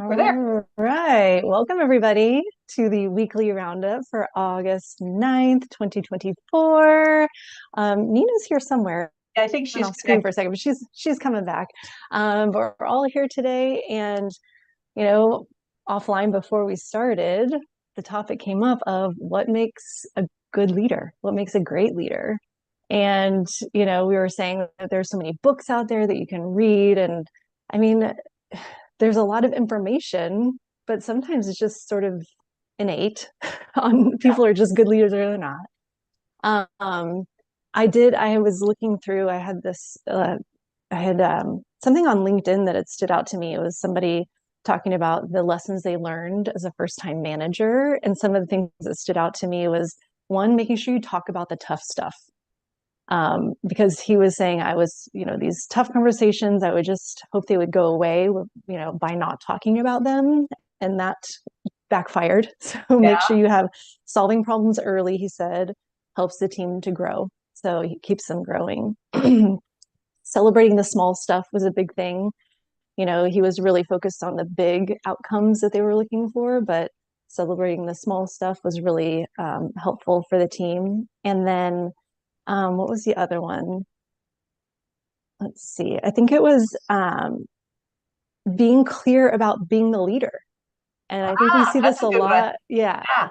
We're there. All right. Welcome, everybody, to the weekly roundup for August 9th, 2024. Nina's here somewhere I think and she's off screen for connected. a second, but she's coming back. But we're all here today. And, you know, offline before we started, the topic came up of what makes a good leader, what makes a great leader. And, we were saying that there's so many books out there that you can read. And I mean, there's a lot of information, but sometimes it's just sort of innate on Yeah. people are just good leaders or they're not. I was looking through, I had something on LinkedIn that had stood out to me. It was somebody talking about the lessons they learned as a first time manager. And some of the things that stood out to me was one, making sure you talk about the tough stuff. Because he was saying these tough conversations, I would just hope they would go away, by not talking about them. And that backfired. So make Yeah. sure you have solving problems early, he said, helps the team to grow. So he keeps them growing. Celebrating the small stuff was a big thing. He was really focused on the big outcomes that they were looking for, but celebrating the small stuff was really helpful for the team. And then what was the other one? Let's see. I think it was being clear about being the leader. And I think we see That's this a a good one. lot. Yeah. Yeah.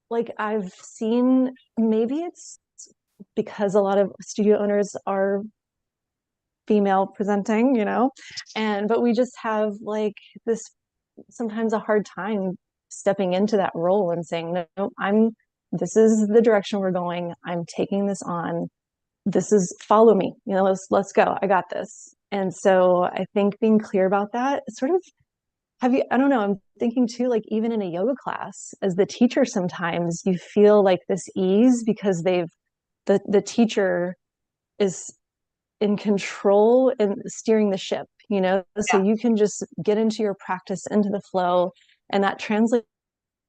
Like I've seen, maybe it's because a lot of studio owners are female presenting, but we just have like this sometimes a hard time stepping into that role and saying, no, this is the direction we're going. I'm taking this on. This is follow me, let's go. I got this. And so I think being clear about that sort of I don't know, I'm thinking too, like even in a yoga class, as the teacher, sometimes you feel like this ease because the teacher is in control and steering the ship, so Yeah. you can just get into your practice, into the flow, and that translates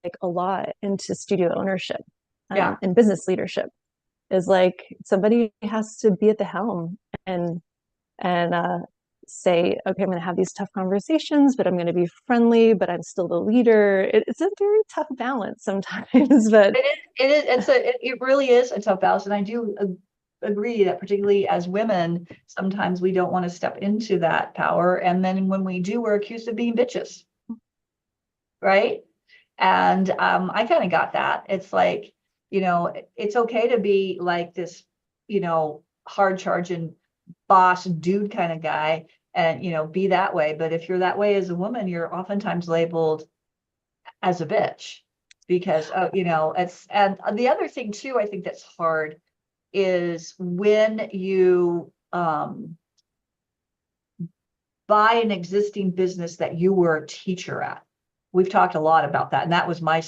like a lot into studio ownership Yeah. and business leadership is like somebody has to be at the helm and and say, okay, I'm going to have these tough conversations, but I'm going to be friendly, but I'm still the leader. It's a very tough balance sometimes, but It is. It is. It really is a tough balance, and I do agree that particularly as women, sometimes we don't want to step into that power, and then when we do, we're accused of being bitches, right? And I kind of got that. It's like, it's okay to be like this, hard charging boss dude kind of guy and, be that way. But if you're that way as a woman, you're oftentimes labeled as a bitch because, and the other thing too, I think that's hard is when you buy an existing business that you were a teacher at. We've talked a lot about that, and that was my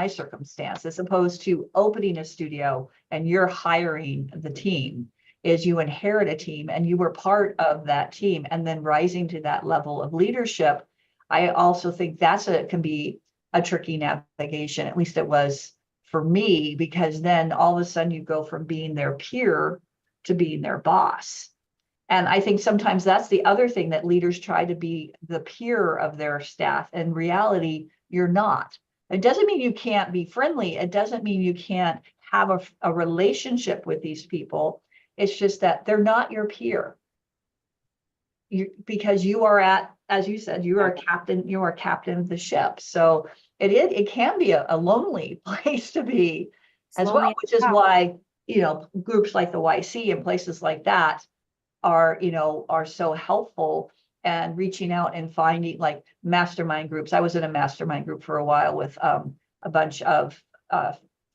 circumstance, as opposed to opening a studio and you're hiring the team. Is you inherit a team and you were part of that team, and then rising to that level of leadership. I also think can be a tricky navigation. At least it was for me, because then all of a sudden you go from being their peer to being their boss. And I think sometimes that's the other thing, that leaders try to be the peer of their staff. In reality, you're not. It doesn't mean you can't be friendly. It doesn't mean you can't have a relationship with these people. It's just that they're not your peer. Because you are as you said, you are a captain of the ship. So it can be a lonely place to be as well, slowly. which is why, groups like the YC and places like that are so helpful, and reaching out and finding like mastermind groups. I was in a mastermind group for a while with a bunch of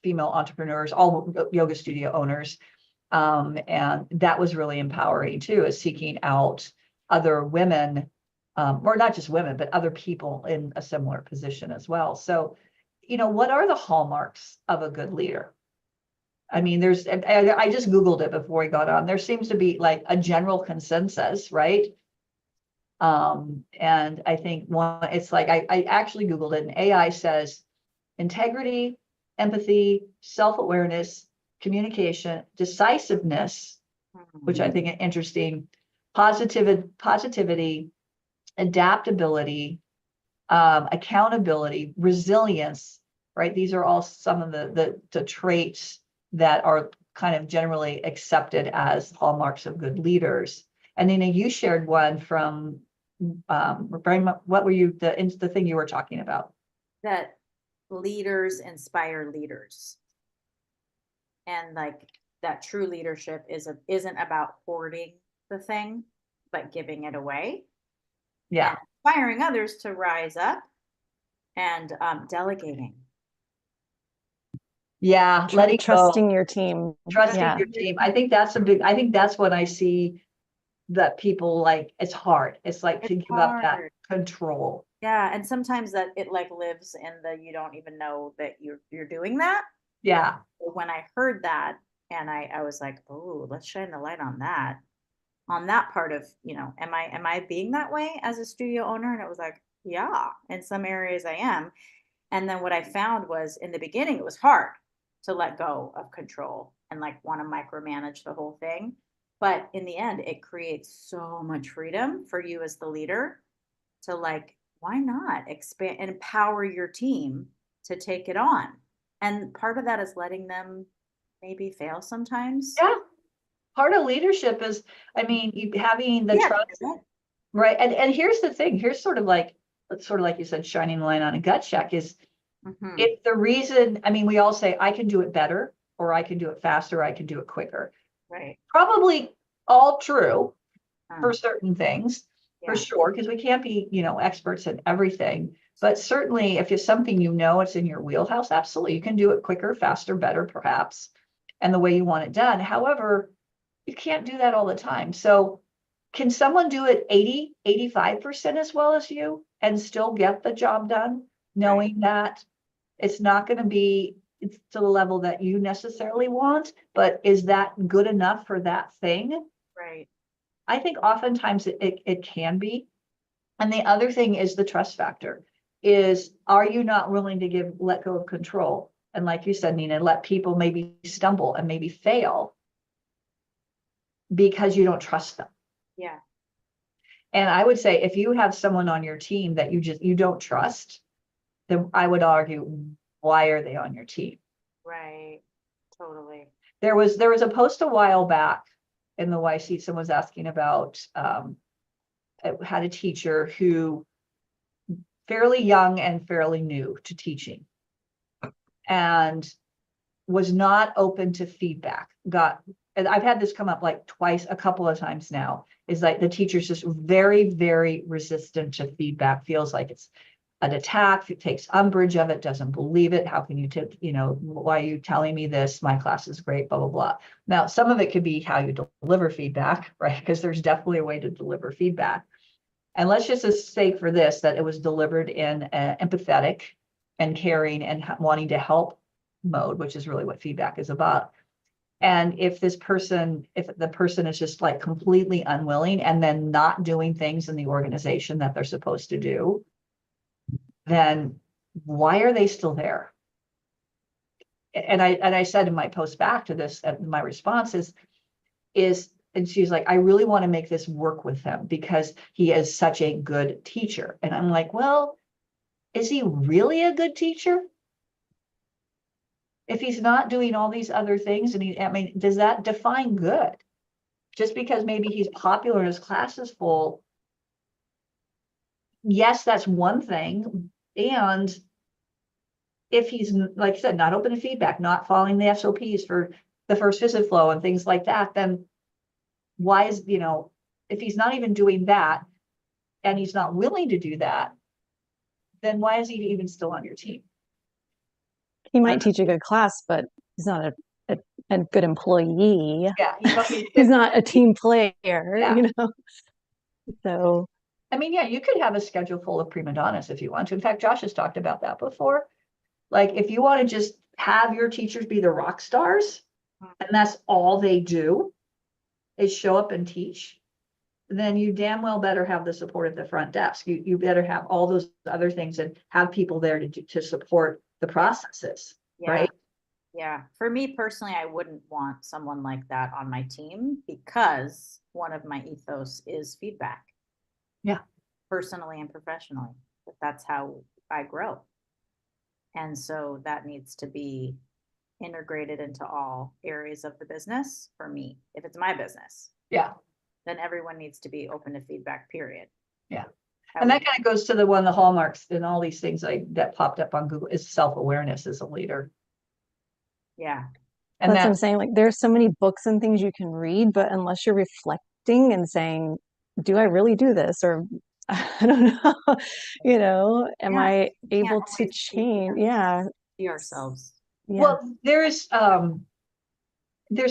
female entrepreneurs, all yoga studio owners. And that was really empowering too, is seeking out other women, or not just women, but other people in a similar position as well. So, what are the hallmarks of a good leader? I mean, I just Googled it before we got on. There seems to be like a general consensus, right? And I think it's like, I actually Googled it, and AI says integrity, empathy, self-awareness, communication, decisiveness, which I think is interesting, positivity, adaptability, accountability, resilience, right? These are all some of the traits that are kind of generally accepted as hallmarks of good leaders. And Nina, you shared one from, what were you, the thing you were talking about? That leaders inspire leaders. And like that true leadership isn't about hoarding the thing, but giving it away. Yeah. And inspiring others to rise up and delegating. Yeah. Letting Trusting go, your team. trusting Yeah. your team. I think that's when I see that people like, it's hard. It's like to It's give up that hard. control. Yeah, and sometimes that it like lives in the you don't even know that you're doing that. Yeah. When I heard that, and I was like, oh, let's shine the light on that part of, am I being that way as a studio owner? And it was like, yeah, in some areas I am. And then what I found was in the beginning, it was hard to let go of control and like want to micromanage the whole thing. But in the end, it creates so much freedom for you as the leader to like, why not expand and empower your team to take it on? And part of that is letting them maybe fail sometimes. Yeah. Part of leadership is, I mean, having the Yeah, trust, right? And here's the thing, here's sort of like you said, shining the light on a gut check is, mm-hmm. if the reason, I mean, we all say, I can do it better, or I can do it faster, or I can do it quicker. Right. Probably all true for certain things, for Yeah. sure, because we can't be, experts in everything. But certainly if it's something, it's in your wheelhouse, absolutely. You can do it quicker, faster, better, perhaps, and the way you want it done. However, you can't do that all the time. So can someone do it 80, 85% as well as you and still get the job done, knowing that it's not going to be to the level that you necessarily want, but is that good enough for that thing? Right. I think oftentimes it can be. And the other thing is the trust factor is, are you not willing to let go of control? And like you said, Nina, let people maybe stumble and maybe fail because you don't trust them. Yeah. And I would say if you have someone on your team that you don't trust, then I would argue, why are they on your team? Right. Totally. There was a post a while back in the YC, someone was asking about, had a teacher who fairly young and fairly new to teaching and was not open to feedback. And I've had this come up like a couple of times now, is like the teacher's just very, very resistant to feedback, feels like it's an attack, it takes umbrage of it, doesn't believe it. How can you why are you telling me this? My class is great, blah, blah, blah. Now, some of it could be how you deliver feedback, right? Because there's definitely a way to deliver feedback. And let's just say for this, that it was delivered in an empathetic and caring and wanting to help mode, which is really what feedback is about. And if the person is just like completely unwilling and then not doing things in the organization that they're supposed to do, then why are they still there? And I said in my post back to this, my response is, and she's like, I really want to make this work with him because he is such a good teacher. And I'm like, well, is he really a good teacher? If he's not doing all these other things, does that define good? Just because maybe he's popular and his class is full. Yes, that's one thing. And if he's, like I said, not open to feedback, not following the SOPs for the first visit flow and things like that, then why is, if he's not even doing that and he's not willing to do that, then why is he even still on your team? He might teach a good class, but he's not a good employee. Yeah, he's not a team player, Yeah. So, I mean, yeah, you could have a schedule full of prima donnas if you want to. In fact, Josh has talked about that before. Like, if you want to just have your teachers be the rock stars, and that's all they do is show up and teach, then you damn well better have the support at the front desk. You better have all those other things and have people there to support the processes, right? Yeah. For me personally, I wouldn't want someone like that on my team because one of my ethos is feedback. Yeah. Personally and professionally. But that's how I grow. And so that needs to be integrated into all areas of the business for me. If it's my business, Yeah. then everyone needs to be open to feedback, period. Yeah. I And that would- kind of goes to the one, the hallmarks and all these things like that popped up on Google is self-awareness as a leader. yeah. And That's what I'm that, saying. Like there's so many books and things you can read, but unless you're reflecting and saying, do I really do this? Or I don't know, am Yeah, I we can't able to always change? Yeah. see ourselves. Yeah. well, there's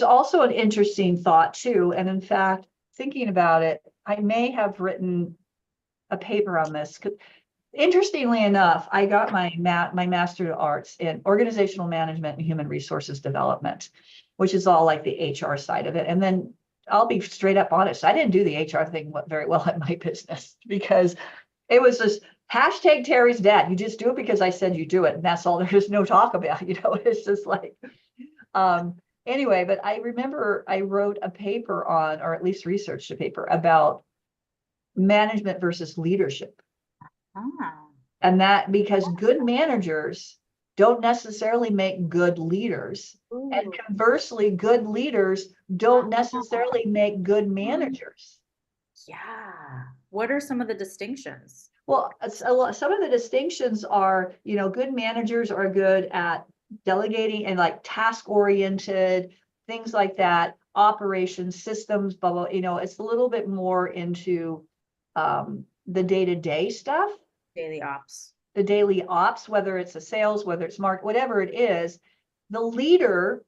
also an interesting thought too. And in fact, thinking about it, I may have written a paper on this. Interestingly enough, I got my Master of Arts in Organizational Management and Human Resources Development, which is all like the HR side of it. And then I'll be straight up honest, I didn't do the HR thing very well at my business because it was just hashtag Terry's dad. You just do it because I said you do it, and that's all. There's no talk about. It's just like, anyway. But I remember I wrote a paper on, or at least researched a paper about management versus leadership. Ah, And that because good managers don't necessarily make good leaders. And ooh, conversely, good leaders don't necessarily make good managers. yeah. What are some of the distinctions? Well, some of the distinctions are, good managers are good at delegating and like task oriented, things like that, operations, systems, blah, blah, it's a little bit more into the day-to-day stuff. Daily ops. The daily ops, whether it's a sales, whether it's market, whatever it is, a leader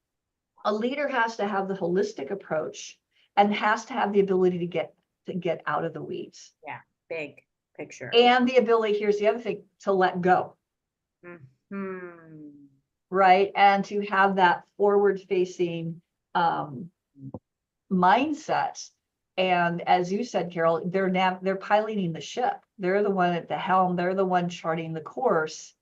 has to have the holistic approach and has to have the ability to get out of the weeds. Yeah, big picture. And the ability, here's the other thing, to let go. Hmm. Right. And to have that forward facing mindset. And as you said, Carol, they're piloting the ship. They're the one at the helm. They're the one charting the course.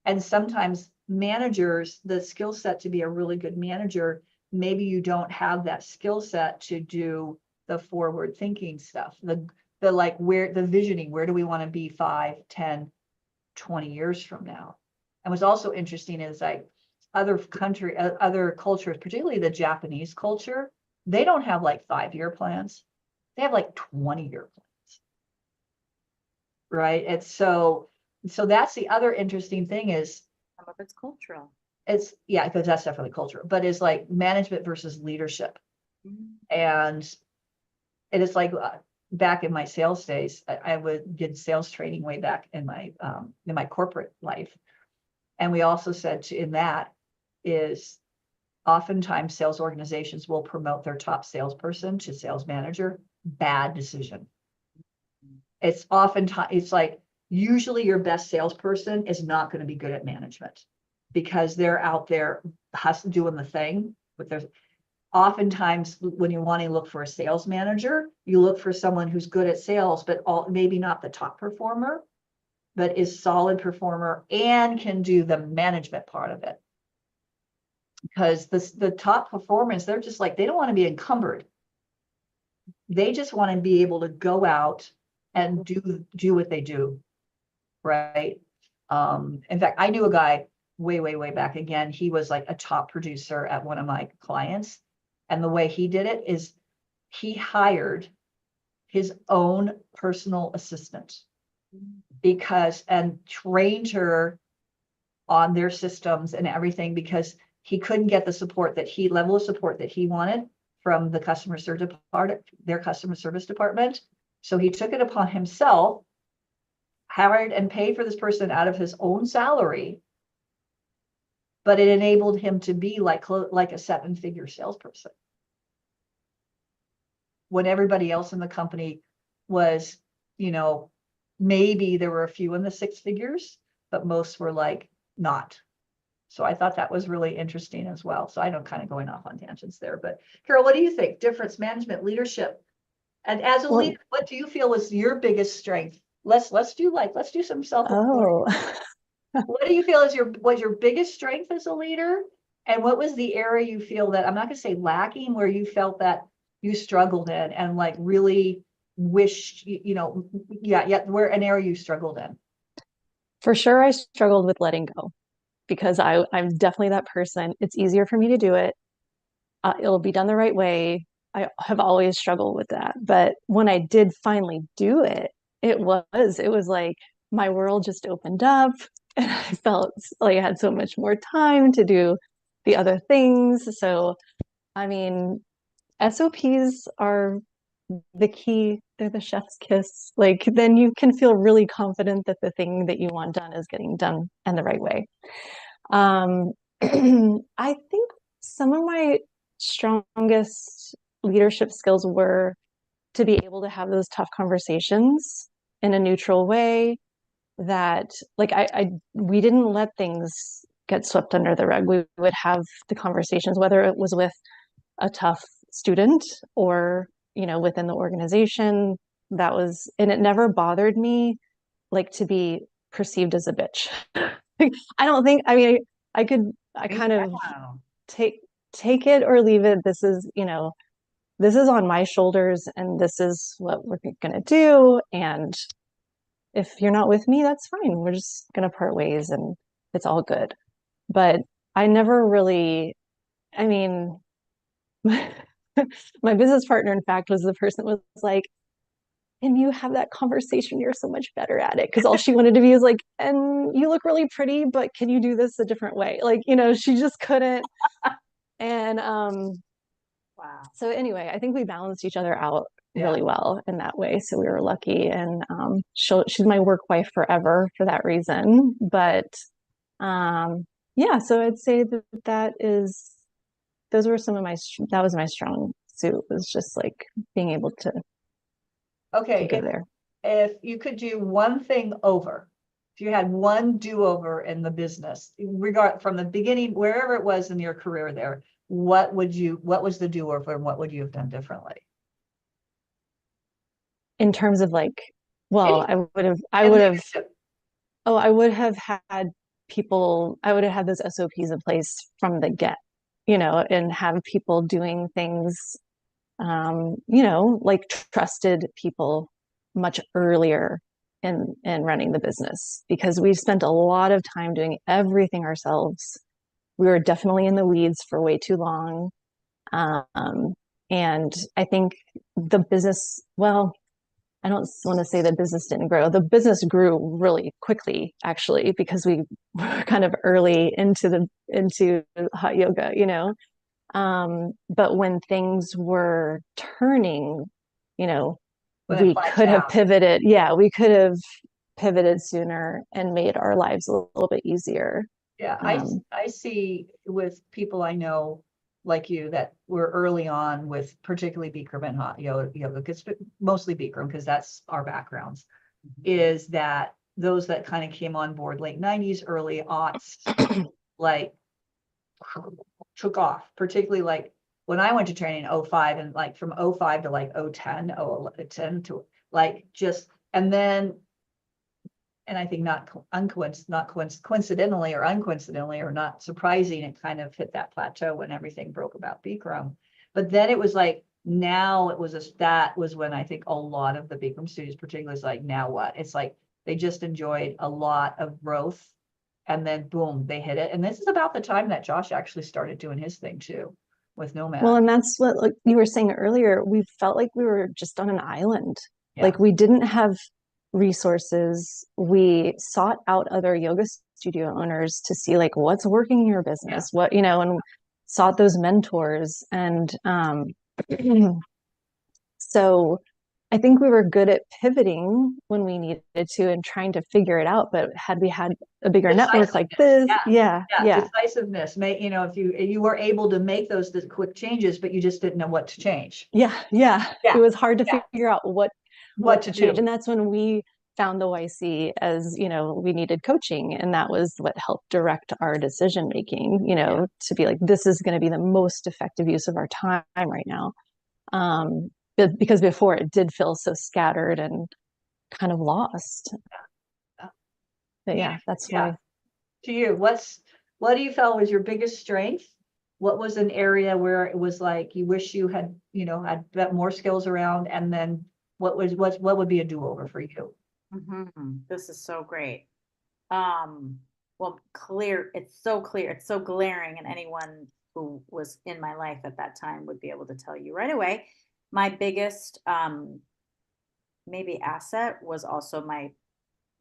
And sometimes managers, the skill set to be a really good manager, maybe you don't have that skill set to do the forward thinking stuff, the like where the visioning, where do we want to be 5, 10, 20 years from now? And what's also interesting is like other cultures, particularly the Japanese culture, they don't have like 5-year plans. They have like 20-year plans. Right. It's so that's the other interesting thing is Some of it's cultural. because that's definitely culture, but it's like management versus leadership. Mhm. And it is like back in my sales days, I would get sales training way back in my corporate life. And we also said in that is oftentimes sales organizations will promote their top salesperson to sales manager. Bad decision. It's oftentimes, it's like usually your best salesperson is not going to be good at management because they're out there doing the thing. But there's oftentimes when you want to look for a sales manager, you look for someone who's good at sales, but maybe not the top performer, but is solid performer and can do the management part of it. Because the top performance, they're just like, they don't want to be encumbered. They just want to be able to go out and do what they do. Right. In fact, I knew a guy way back again. He was like a top producer at one of my clients. And the way he did it is he hired his own personal assistant and trained her on their systems and everything because he couldn't get the level of support that he wanted from the customer service department, their customer service department. So he took it upon himself, hired and paid for this person out of his own salary, but it enabled him to be like a 7-figure salesperson. When everybody else in the company was, maybe there were a few in the 6 figures, but most were like not. So I thought that was really interesting as well. So I know kind of going off on tangents there, but Carol, what do you think? Difference, management, leadership. And as a leader, what do you feel is your biggest strength? Let's do some self-report. What do you feel was your biggest strength as a leader? And what was the area you feel that, I'm not going to say lacking, where you felt that you struggled in and like really wished, where an area you struggled in? For sure, I struggled with letting go because I'm definitely that person. It's easier for me to do it. It'll be done the right way. I have always struggled with that. But when I did finally do it, it was like my world just opened up and I felt like I had so much more time to do the other things. So, I mean, SOPs are the key. They're the chef's kiss. Like then you can feel really confident that the thing that you want done is getting done in the right way. Um, I think some of my strongest leadership skills were to be able to have those tough conversations in a neutral way that like we didn't let things get swept under the rug. We would have the conversations, whether it was with a tough student or, within the organization. And it never bothered me like to be perceived as a bitch. I don't think, I mean, I kind of Wow. take it or leave it. This is on my shoulders and this is what we're going to do. And if you're not with me, that's fine. We're just going to part ways and it's all good. But I never really, I mean, my business partner, in fact, was the person that was like, can you have that conversation? You're so much better at it. Because all she wanted to be is like, and you look really pretty, but can you do this a different way? Like, she just couldn't. And Wow. so anyway, I think we balanced each other out Yeah. really well in that way. So we were lucky. And she's my work wife forever for that reason. But yeah, so I'd say that was my strong suit, was just like being able to Okay, go there. if you could do one thing over, if you had one do-over in the business, from the beginning, wherever it was in your career there, what was the do-over and what would you have done differently? In terms of like, well, Any- I and would have, leadership. I would have had I would have had those SOPs in place from the get, and have people doing things, like trusted people much earlier in running the business, because we spent a lot of time doing everything ourselves. We were definitely in the weeds for way too long. And I think the business, well, I don't want to say the business didn't grow. The business grew really quickly, actually, because we were kind of early into hot yoga, But when things were turning, When it we could have plateaued. pivoted. Yeah, we could have pivoted sooner and made our lives a little bit easier. Yeah, Um, I see with people I know like you that were early on with particularly Bikram and hot yoga, because mostly Bikram, because that's our backgrounds, is that those that kind of came on board late 90s, early aughts, like took off, particularly like when I went to training in 05 and like from 05 to like 010, 010 to like just, and then and I think not coincidentally or uncoincidentally or not surprising, it kind of hit that plateau when everything broke about Bikram. But then it was like, now it was that was when I think a lot of the Bikram studios particularly is like, now what? It's like they just enjoyed a lot of growth and then boom, they hit it. And this is about the time that Josh actually started doing his thing too with Nomad. well, and that's what, like you were saying earlier, we felt like we were just on an island. Yeah. Like we didn't have resources. We sought out other yoga studio owners to see like what's working in your business, what, and sought those mentors. And so I think we were good at pivoting when we needed to and trying to figure it out. But had we had a bigger network like this, yeah. Decisiveness. If you were able to make those quick changes, but you just didn't know what to change. Yeah. It was hard to figure out what to change. Do. And that's when we found the YC as, we needed coaching. And that was what helped direct our decision making, to be like, this is going to be the most effective use of our time right now. Because before it did feel so scattered and kind of lost. But yeah, that's why. To you, what do you feel was your biggest strength? What was an area where it was like you wish you had, had more skills around, and then what would be a do-over for you? This is so great. well, clear, it's so clear, it's so glaring, and anyone who was in my life at that time would be able to tell you right away. My biggest maybe asset was also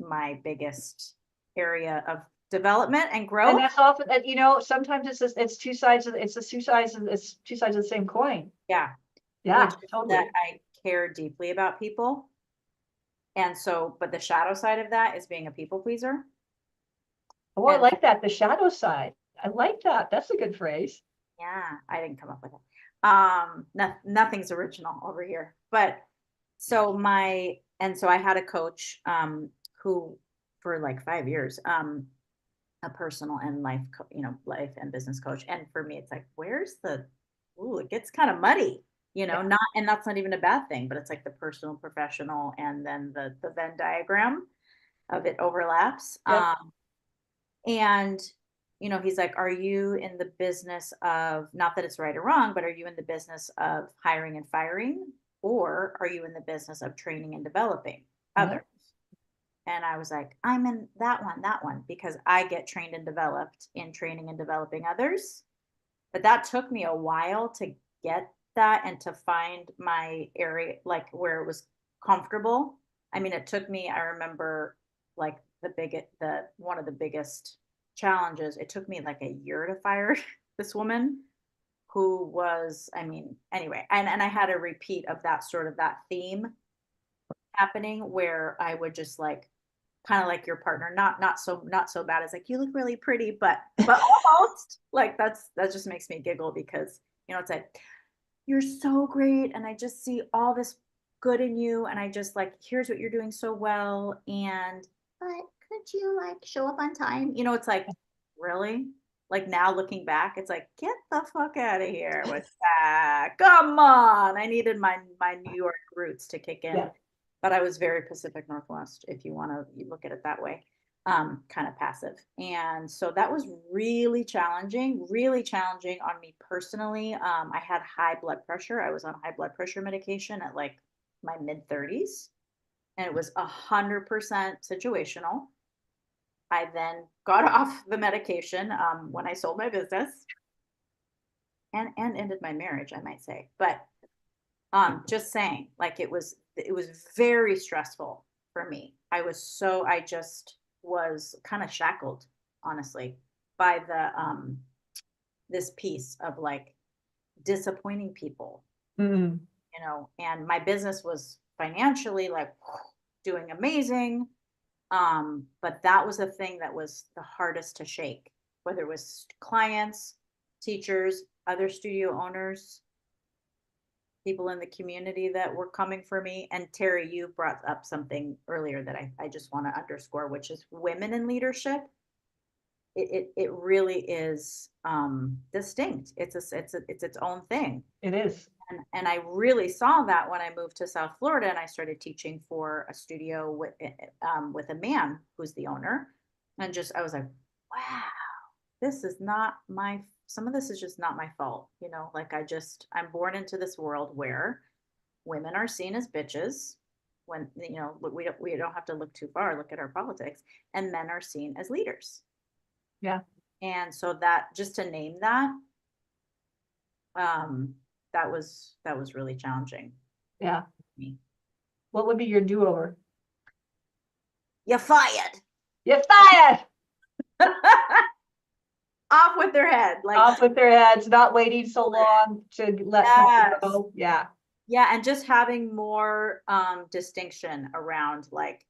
my biggest area of development and And growth. that's often, and you know, sometimes it's two sides of, it's two sides of the same coin. Yeah. Yeah, Which is totally. that I care deeply about people. And so, but the shadow side of that is being a people pleaser. Oh, I And like that. The shadow side. I like that. That's a good phrase. yeah, I didn't come up with it. Nothing's original over here. But so so I had a coach who for like 5 years, a personal and life and business coach. And for me, it's like, it gets kind of muddy, Yeah. and that's not even a bad thing, but it's like the personal, professional, and then the Venn diagram of it overlaps. Yep. And he's like, are you in the business of, not that it's right or wrong, but are you in the business of hiring and firing, or are you in the business of training and developing others? And I was like, I'm in that one, because I get trained and developed in training and developing others. But that took me a while to get that and to find my area, like where it was comfortable. I mean, it took me, I remember like one of the biggest challenges, it took me like a year to fire this woman who was, I mean, anyway, and I had a repeat of that theme happening where I would just like, kind of like your partner, not so bad. It's like, you look really pretty, but almost like that just makes me giggle, because it's like, you're so great, and I just see all this good in you, and I just like, here's what you're doing so well, but could you like show up on time? It's like, really? Like now looking back, it's like, get the fuck out of here with that. Come on. I needed my New York roots to kick in. Yeah. But I was very Pacific Northwest, if you want to look at it that way, kind of passive. And so that was really challenging on me personally. I had high blood pressure. I was on high blood pressure medication at like my mid 30s, and it was 100% situational. I then got off the medication when I sold my business and ended my marriage, I might say. But just saying, like it was very stressful for me. I just was kind of shackled, honestly, by this piece of like disappointing people, Mm. and my business was financially like doing amazing. But that was the thing that was the hardest to shake, whether it was clients, teachers, other studio owners, people in the community that were coming for me. And Terry, you brought up something earlier that I just want to underscore, which is women in leadership. It really is distinct. It's its own thing. It is. And I really saw that when I moved to South Florida and I started teaching for a studio with a man who's the owner. And I was like, wow, some of this is just not my fault. Like I'm born into this world where women are seen as bitches when, we don't have to look too far, look at our politics, and men are seen as leaders. Yeah. And so that, just to name that, that was really challenging. Yeah. For me. What would be your do-over? You're fired. You're fired. Off with their head. Like Off with their heads, not waiting so long to let Yes. people go. Yeah. Yeah, and just having more distinction around like,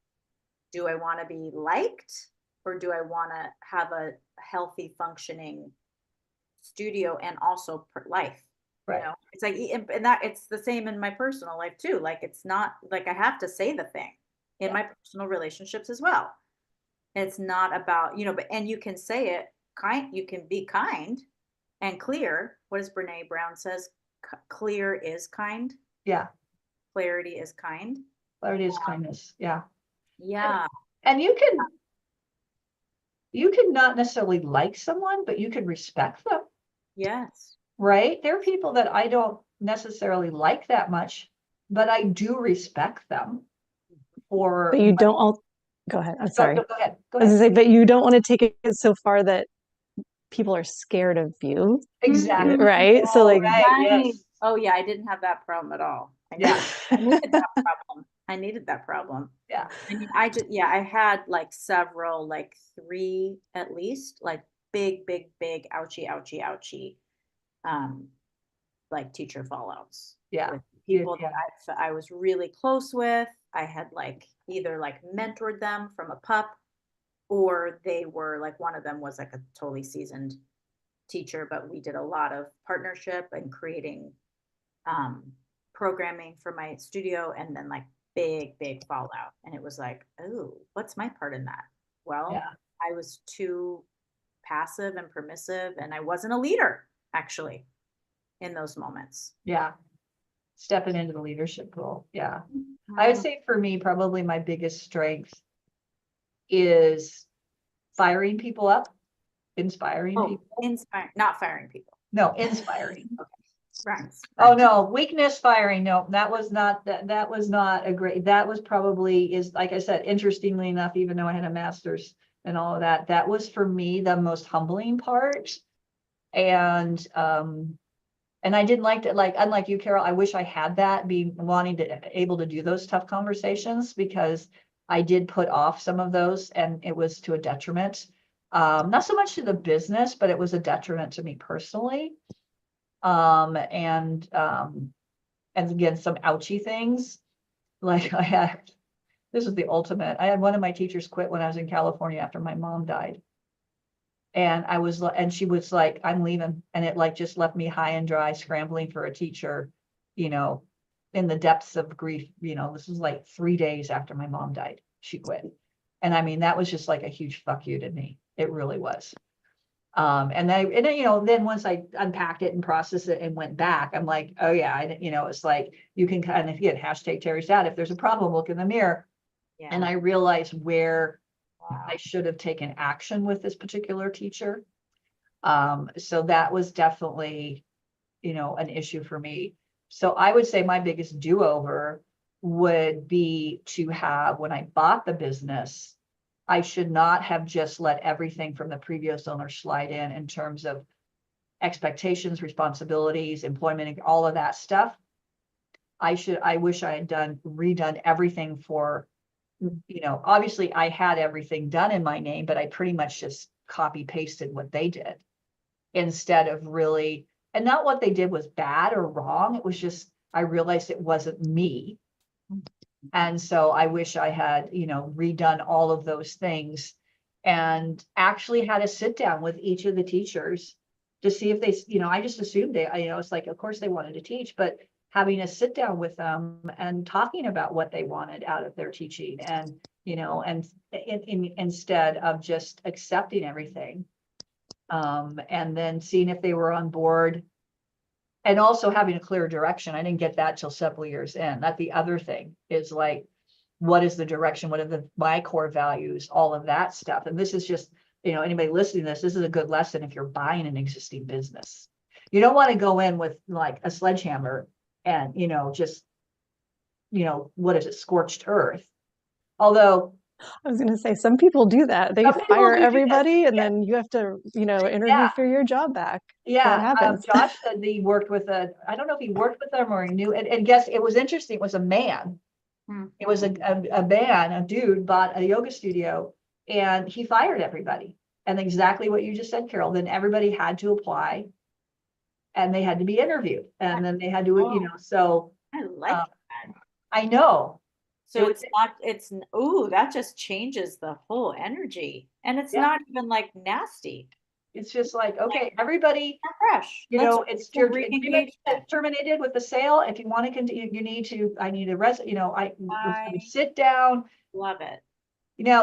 do I want to be liked, or do I want to have a healthy functioning studio and also life? Right. It's like, and that it's the same in my personal life too. Like, it's not like I have to say the thing in my personal relationships as well. It's not about, and you can say it you can be kind and clear. What does Brene Brown says? Clear is kind. Yeah. Clarity is kind. Clarity is kindness. Yeah. Yeah. And you can not necessarily like someone, but you can respect them. Yes. Right? There are people that I don't necessarily like that much, but I do respect them But you don't Go ahead. I'm Go, sorry. go ahead, go I was ahead. gonna say, but you don't want to take it so far that people are scared of you, Exactly. right? So Oh, like, right, Right. yes, Oh yeah, I didn't have that problem at all. yeah, I needed that problem. I needed that problem. yeah, I mean, I just, yeah, I had like several, like three at least, like big, big, big, ouchie, ouchie, ouchie, um, like teacher fallouts yeah, with yeah, people yeah, that I was really close with. I had like either like mentored them from a pup, or they were like, one of them was like a totally seasoned teacher, but we did a lot of partnership and creating um, programming for my studio, and then like big, big fallout. And it was like, oh, what's my part in that? Well, yeah, I was too passive and permissive, and I wasn't a leader actually in those moments. yeah. Stepping into the leadership role, yeah. I would say for me, probably my biggest strength is firing people up, inspiring Oh, people. inspiring, not firing people. No, inspiring. Rhymes. Oh, Rhymes. no, weakness firing. No, that was not, that was not a great, that was probably is, like I said, interestingly enough, even though I had a master's and all of that, that was for me the most humbling part. And I didn't like that, like, unlike you, Carol, I wish I had that, be wanting to, able to do those tough conversations, because I did put off some of those and it was to a detriment. Not so much to the business, but it was a detriment to me personally. And again, some ouchy things, like I had, this is the ultimate. I had one of my teachers quit when I was in California after my mom died. And and she was like, I'm leaving. And it like just left me high and dry, scrambling for a teacher, you know, in the depths of grief. This was like 3 days after my mom died, she quit. And I mean, that was just like a huge fuck you to me. It really was. And then once I unpacked it and processed it and went back, I'm like, oh yeah, it's like, you can kind of get hashtag Terry's dad. If there's a problem, look in the mirror. Yeah. And I realized where Wow. I should have taken action with this particular teacher. So that was definitely, an issue for me. So I would say my biggest do-over would be to have, when I bought the business, I should not have just let everything from the previous owner slide in terms of expectations, responsibilities, employment, and all of that stuff. I wish I had redone everything for, obviously I had everything done in my name, but I pretty much just copy pasted what they did instead of really, and not what they did was bad or wrong. It was just, I realized it wasn't me. And so I wish I had, redone all of those things and actually had a sit down with each of the teachers to see if they, I just assumed it's like, of course they wanted to teach, but having a sit down with them and talking about what they wanted out of their teaching and, instead of just accepting everything. And then seeing if they were on board. And also having a clear direction. I didn't get that till several years in. That's the other thing, is like, what is the direction? What are my core values? All of that stuff. And this is just, anybody listening to this is a good lesson if you're buying an existing business. You don't want to go in with like a sledgehammer and, just, what is it, scorched earth. Although I was gonna say some people do that. They some people fire do that. everybody, and Yeah. then you have to, interview Yeah. for your job back. That Yeah, happens. Josh said that he worked with I don't know if he worked with them or he knew, and guess it was interesting, it was a man. It was a man, a dude bought a yoga studio and he fired everybody. And exactly what you just said, Carol, then everybody had to apply and they had to be interviewed and then they had to, so I like uh, that. I know. So that just changes the whole energy. And it's Yeah. not even like nasty. It's just like, okay, everybody, Not fresh. Let's it's get your agreement re-engagement. terminated with the sale. If you want to continue, I need a I sit down. love it.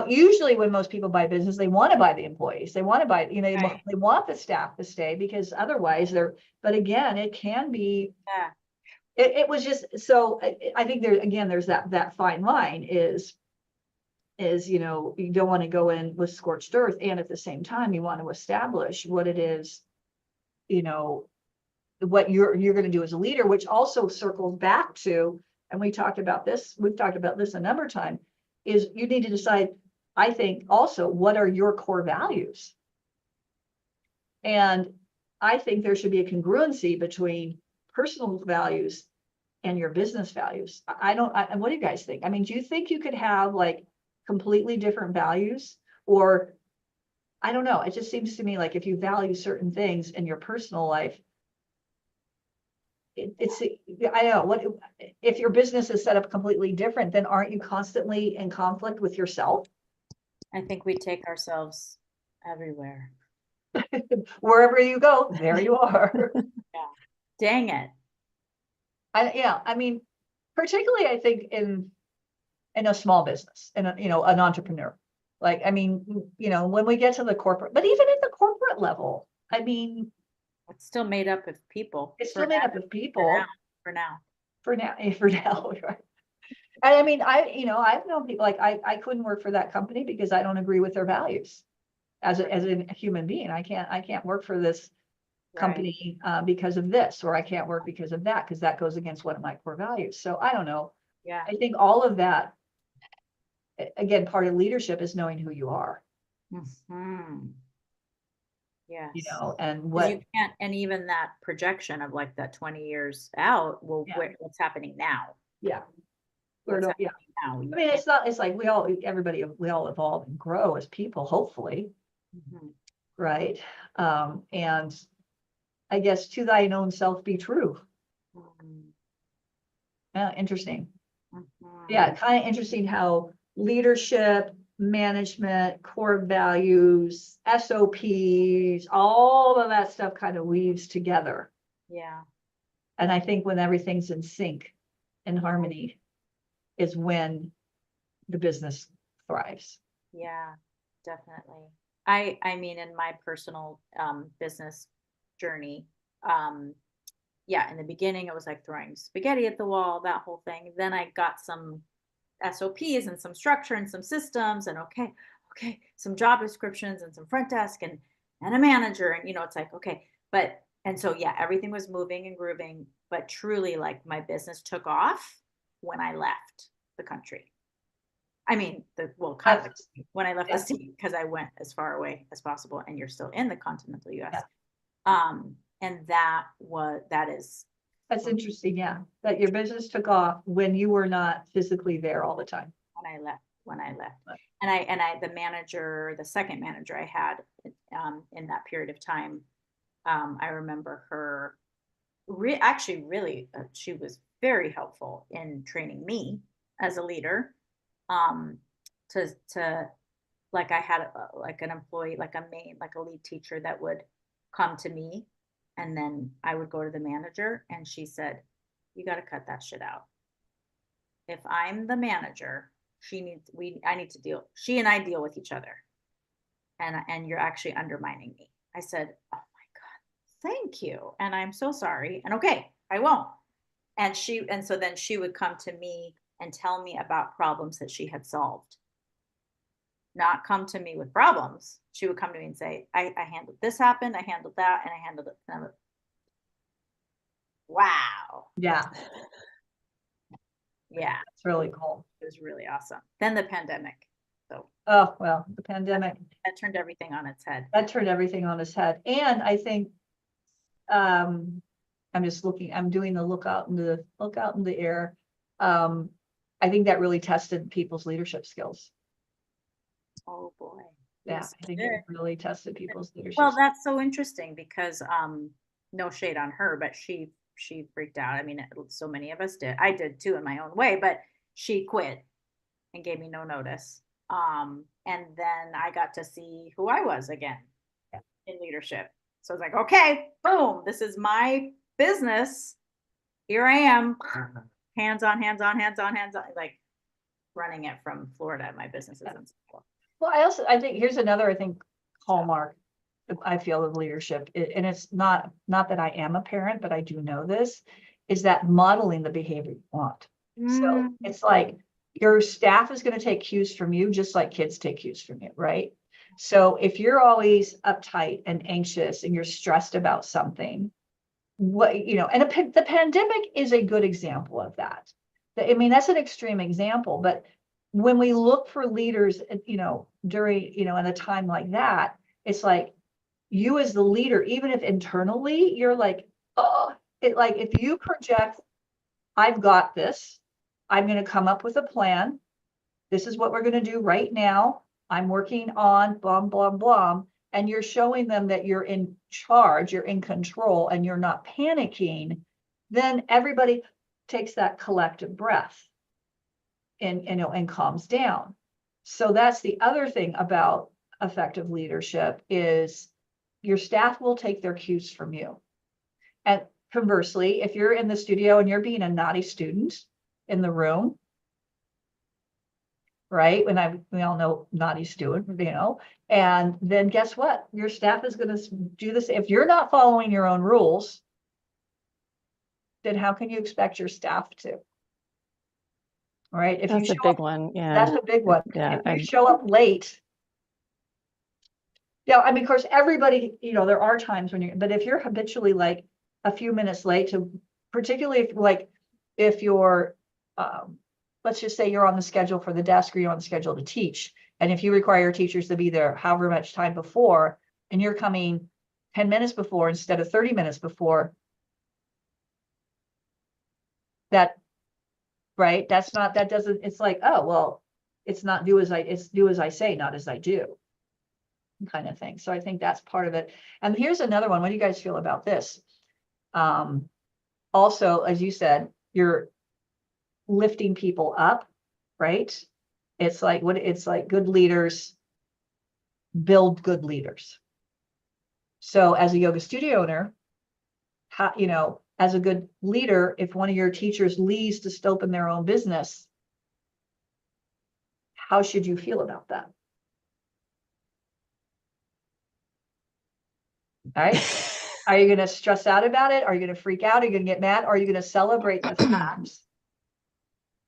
Usually when most people buy business, they want to buy the employees. They want to buy, Right. they want the staff to stay because otherwise but again, it can be, Yeah. it was just, so I think there's that fine line is, you don't want to go in with scorched earth. And at the same time, you want to establish what it is, what you're going to do as a leader, which also circles back to, and we've talked about this a number of times, is you need to decide I think also, what are your core values? And I think there should be a congruency between personal values and your business values. I don't, what do you guys think? I mean, do you think you could have like completely different values? Or I don't know, it just seems to me like if you value certain things in your personal life, it's, I don't know, what, if your business is set up completely different, then aren't you constantly in conflict with yourself? I think we take ourselves everywhere. Wherever you go, there you are. Dang it. I mean, particularly I think in a small business and, an entrepreneur. Like, I mean, when we get to the corporate, but even at the corporate level, I mean, It's still made up of people. it's for still made now- up of people For now. for now, right? And I mean, I've known people like I couldn't work for that company because I don't agree with their values as a human being. I can't work for this Right. company because of this, or I can't work because of that, because that goes against one of my core values. So I don't know. Yeah. I think all of that, again, part of leadership is knowing who you are, Mhm. Yes. and 'Cause what, you can't, and even that projection of like that 20 years out, well, Yeah. what's happening now? yeah. What's Yeah. Now. I mean, it's like we all evolve and grow as people, hopefully, Mhm. right? And I guess to thine own self be true. Mhm. Yeah, interesting. Mhm. Yeah, kind of interesting how leadership, management, core values, SOPs, all of that stuff kind of weaves together. Yeah. And I think when everything's in sync and harmony is when the business thrives. Yeah, definitely. I mean, in my personal business journey, yeah, in the beginning it was like throwing spaghetti at the wall, that whole thing. Then I got some SOPs and some structure and some systems and okay, some job descriptions and some front desk and a manager and it's like okay, but and so yeah, everything was moving and grooving, but truly like my business took off when I left the country. I mean, kind of when I left the Yeah. state because I went as far away as possible, and you're still in the continental U.S. Yeah. And that is That's interesting, yeah, that your business took off when you were not physically there all the time. when I left, Right. and I the second manager I had in that period of time, I remember her actually really she was very helpful in training me as a leader, um, to like I had like an employee, like a lead teacher that would come to me, and then I would go to the manager, and she said, "You got to cut that shit out. If I'm the manager, I need to deal. She and I deal with each other, and you're actually undermining me." I said, "Oh my God, thank you, and I'm so sorry, and okay, I won't." And so then she would come to me and tell me about problems that she had solved, not come to me with problems. She would come to me and say, I handled this happened, I handled that, and I handled it. And I'm like, wow. Yeah, Yeah, it's really cool. it was really awesome. Then the pandemic. So Oh, well, the pandemic, that turned everything on its head. that turned everything on its head. And I think, I'm doing the look out in the air. I think that really tested people's leadership skills. Oh boy. Yeah, Yes, I think it it did. really tested people's leadership. Well, skills. that's so interesting because no shade on her, but she freaked out. I mean, so many of us did. I did too in my own way, but she quit and gave me no notice. And then I got to see who I was again in leadership. So I was like, okay, boom, this is my business. Here I am, hands on, like running it from Florida. My business is in Seattle. Well, I think here's another, hallmark I feel of leadership, and it's not that I am a parent, but I do know this, is that modeling the behavior you want. So it's like your staff is going to take cues from you, just like kids take cues from you, right? So if you're always uptight and anxious and you're stressed about something, the pandemic is a good example of that. I mean, that's an extreme example, but when we look for leaders, during, in a time like that, it's like you as the leader, even if internally you're like, oh, like if you project, I've got this, I'm going to come up with a plan. This is what we're going to do right now. I'm working on blah, blah, blah. And you're showing them that you're in charge, you're in control, and you're not panicking, then everybody takes that collective breath and calms down. So that's the other thing about effective leadership is your staff will take their cues from you. And conversely, if you're in the studio and you're being a naughty student in the room, right? We all know naughty student, and then guess what? Your staff is going to do this. If you're not following your own rules, then how can you expect your staff to? Right? If That's you a show big up, one. Yeah. that's a big one. Yeah. If you show up late, yeah, I mean, of course, everybody, there are times when but if you're habitually like a few minutes late to, particularly if you're, let's just say you're on the schedule for the desk or you're on the schedule to teach. And if you require your teachers to be there however much time before, and you're coming 10 minutes before instead of 30 minutes before, right? It's like, oh, well, it's do as I say, not as I do, kind of thing. So I think that's part of it. And here's another one. What do you guys feel about this? Also, as you said, you're lifting people up, right? It's like good leaders build good leaders. So as a yoga studio owner, as a good leader, if one of your teachers leaves to open their own business, how should you feel about that? All right. Are you going to stress out about it? Are you going to freak out? Are you going to get mad? Or are you going to celebrate the fact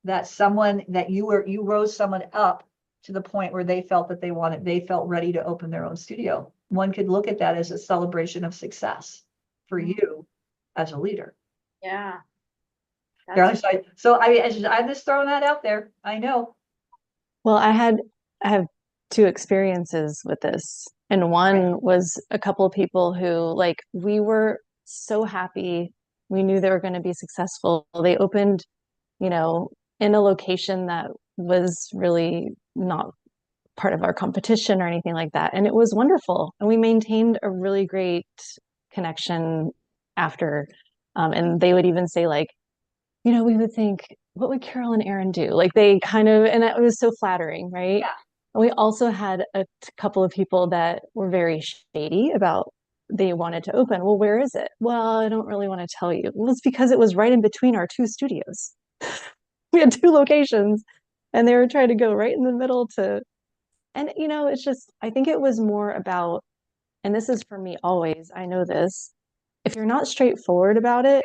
that you rose someone up to the point where they felt that they felt ready to open their own studio? One could look at that as a celebration of success for you as a leader. Yeah. So I'm just throwing that out there. I know. Well, I have two experiences with this. And one was a couple of people who, like, we were so happy. We knew they were going to be successful. They opened, in a location that was really not part of our competition or anything like that. And it was wonderful. And we maintained a really great connection after. And they would even say, like, we would think, what would Carol and Aaron do? Like, they kind of, and it was so flattering, right? Yeah. And we also had a couple of people that were very shady about they wanted to open. Well, where is it? Well, I don't really want to tell you. Well, it's because it was right in between our two studios. We had two locations and they were trying to go right in the middle and it's just, I think it was more about, and this is for me always, I know this, if you're not straightforward about it,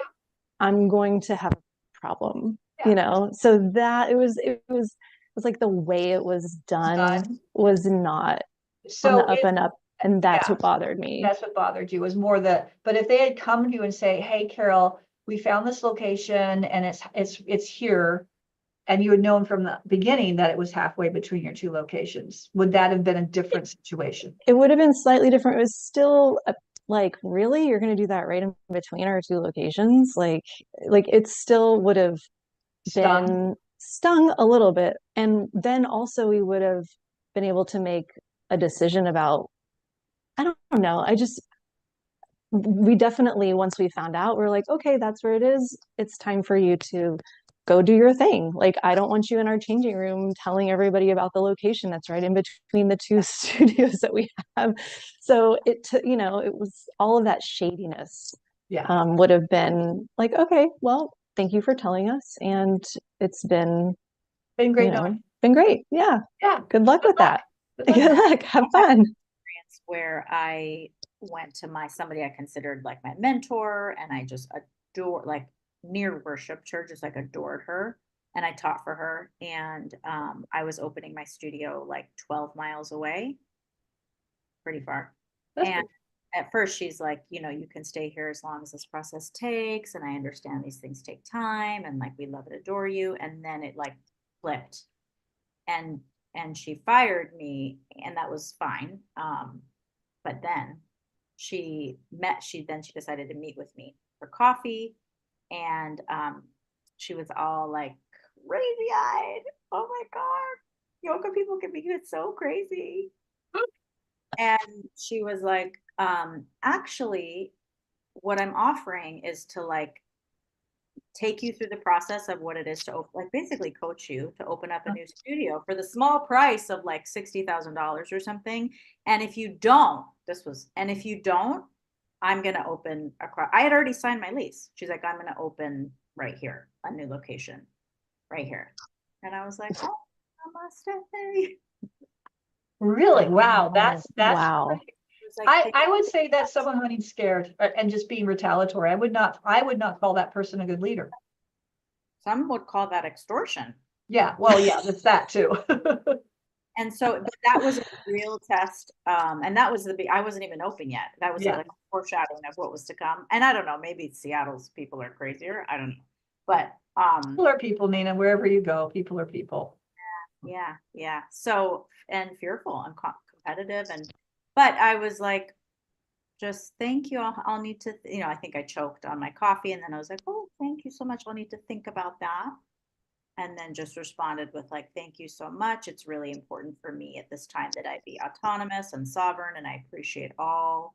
I'm going to have a problem, so that it was like the way it was done was not on the up and up, and that's what bothered me. That's what bothered you was more but if they had come to you and say, hey, Carol, we found this location and it's here, and you had known from the beginning that it was halfway between your two locations, would that have been a different situation? It would have been slightly different. It was still like, really, you're going to do that right in between our two locations? Like it still would have been stung a little bit. And then also we would have been able to make a decision about, I don't know. We definitely, once we found out, we're like, okay, that's where it is. It's time for you to go do your thing. Like, I don't want you in our changing room telling everybody about the location that's right in between the two studios that we have. So it was all of that shadiness. Yeah. Would have been like, okay, well, thank you for telling us. And it's been great. Been great. Yeah. Yeah. Good luck with that. Good luck. Have fun. Where I went to somebody I considered like my mentor, and I just adore, like, near worshipped her, just like adored her, and I taught for her, and I was opening my studio like 12 miles away, pretty far. And at first she's like, you can stay here as long as this process takes, and I understand these things take time, and like, we love and adore you. And then it like flipped, and she fired me, and that was fine. But then she decided to meet with me for coffee, and she was all like crazy eyed. Oh my God, yoga people can be so crazy. And she was like, actually, what I'm offering is to like take you through the process of what it is to like basically coach you to open up a new studio for the small price of like $60,000 or something. And if you don't, I'm going to open I had already signed my lease. She's like, I'm going to open right here, a new location right here. And I was like, oh, namaste. Really? Wow. Wow. She was like, I would say that's someone running scared and just being retaliatory. I would not call that person a good leader. some would call that extortion. Yeah, well, yeah, that's that too. And so but that was a real test. And that was I wasn't even open yet. That was Yeah. like a foreshadowing of what was to come. And I don't know, maybe Seattle's people are crazier. I don't know. But People are people, Nina, wherever you go, people are people. yeah. So, and fearful and competitive. But I was like, just thank you. I'll need to, I think I choked on my coffee, and then I was like, oh, thank you so much. I'll need to think about that. And then just responded with like, thank you so much. It's really important for me at this time that I be autonomous and sovereign, and I appreciate all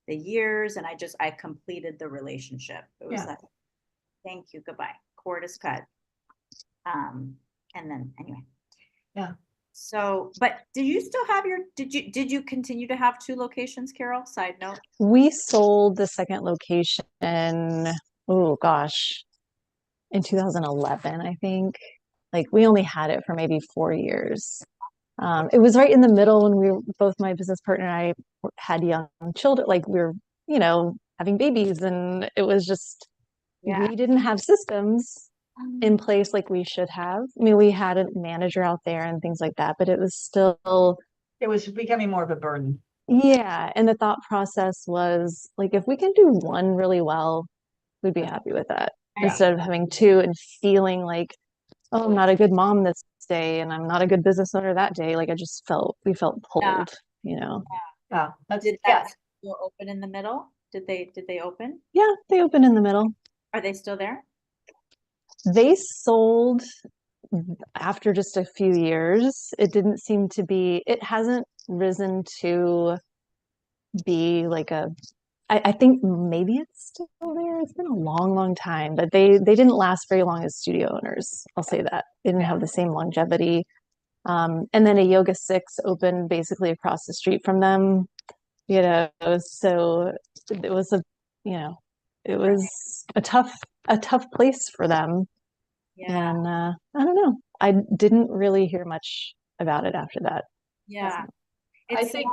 the years. And I completed the relationship. It was like, thank you, goodbye. Cord is cut. And then anyway. Yeah. So, but did you continue to have 2 locations, Carol? Side note. We sold the second location, oh gosh, in 2011, I think. Like we only had it for maybe 4 years. It was right in the middle when both my business partner and I had young children, like we were, having babies, and it was just, we didn't have systems in place like we should have. I mean, we had a manager out there and things like that, but it was still, It was becoming more of a burden. yeah. And the thought process was like, if we can do one really well, we'd be happy with that instead of having 2 and feeling like, oh, I'm not a good mom this day and I'm not a good business owner that day. Like we felt pulled, Yeah. Did that still open in the middle? Did they open? Yeah, they opened in the middle. Are they still there? They sold after just a few years. It didn't seem to be, it hasn't risen to be like I think maybe it's still there. It's been a long, long time, but they didn't last very long as studio owners. I'll say that. They didn't have the same longevity. And then a Yoga 6 opened basically across the street from them, so it was it was a tough place for them. Yeah. And I don't know. I didn't really hear much about it after that. Yeah. I think,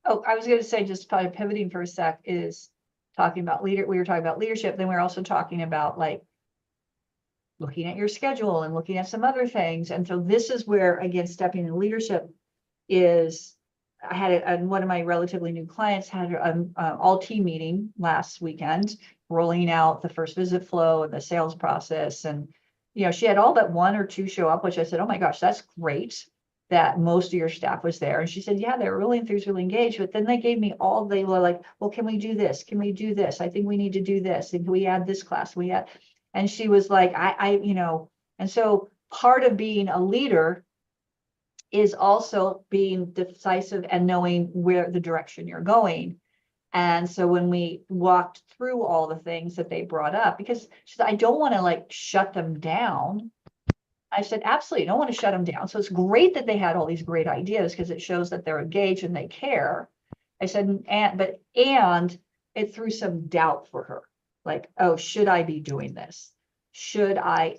I was going to say, just probably pivoting for a sec, is talking about we were talking about leadership, then we're also talking about like looking at your schedule and looking at some other things. And so this is where, again, stepping into leadership is, I had one of my relatively new clients had an all team meeting last weekend, rolling out the first visit flow and the sales process. And, she had all but 1 or 2 show up, which I said, oh my gosh, that's great that most of your staff was there. And she said, yeah, they were really enthused, really engaged. But then they gave me they were like, well, can we do this? Can we do this? I think we need to do this. And can we add this class? And she was like, and so part of being a leader is also being decisive and knowing where the direction you're going. And so when we walked through all the things that they brought up, because she said, I don't want to like shut them down. I said, absolutely, don't want to shut them down. So it's great that they had all these great ideas because it shows that they're engaged and they care. I said, and it threw some doubt for her. Like, oh, should I be doing this? Should I